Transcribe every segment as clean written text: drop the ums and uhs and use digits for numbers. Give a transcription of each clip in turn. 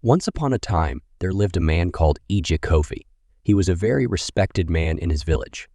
Once upon a time, there lived a man called Ija Kofi. He was a very respected man in his village.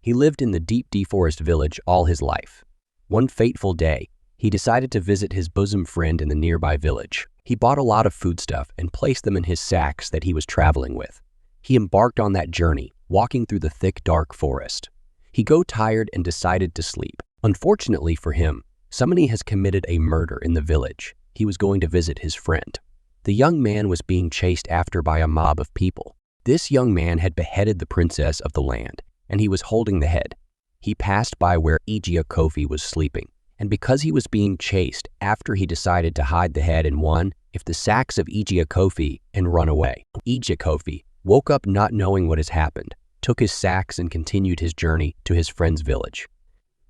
He lived in the deep deforest village all his life. One fateful day, he decided to visit his bosom friend in the nearby village. He bought a lot of foodstuff and placed them in his sacks that he was traveling with. He embarked on that journey, walking through the thick, dark forest. He got tired and decided to sleep. Unfortunately for him, somebody has committed a murder in the village. He was going to visit his friend. The young man was being chased after by a mob of people. This young man had beheaded the princess of the land, and he was holding the head. He passed by where Ija Kofi was sleeping, and because he was being chased after he decided to hide the head in one of the sacks of Ija Kofi and run away. Ija Kofi woke up not knowing what has happened, took his sacks and continued his journey to his friend's village.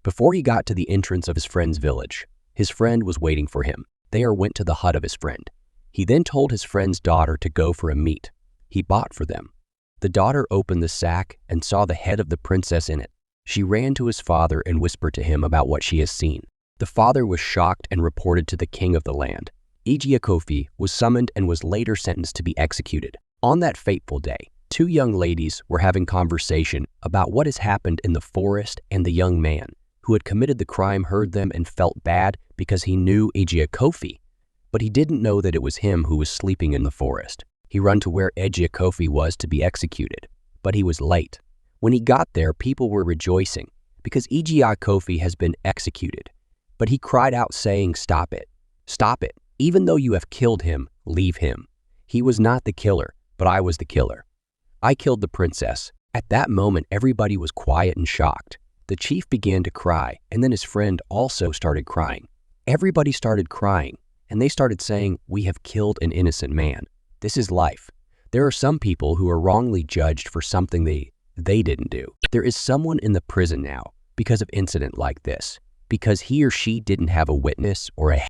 Before he got to the entrance of his friend's village, his friend was waiting for him. There went to the hut of his friend. He then told his friend's daughter to go for a meat he bought for them. The daughter opened the sack and saw the head of the princess in it. She ran to his father and whispered to him about what she has seen. The father was shocked and reported to the king of the land. Ija Kofi was summoned and was later sentenced to be executed. On that fateful day, two young ladies were having conversation about what has happened in the forest, and the young man who had committed the crime heard them and felt bad because he knew Ija Kofi. But he didn't know that it was him who was sleeping in the forest. He ran to where Ija Kofi was to be executed, but he was late. When he got there, people were rejoicing because Ija Kofi has been executed. But he cried out saying, "Stop it, stop it. Even though you have killed him, leave him. He was not the killer, but I was the killer. I killed the princess." At that moment, everybody was quiet and shocked. The chief began to cry, and then his friend also started crying. Everybody started crying, and they started saying, "We have killed an innocent man. This is life." There are some people who are wrongly judged for something they didn't do. There is someone in the prison now because of incident like this, because he or she didn't have a witness or a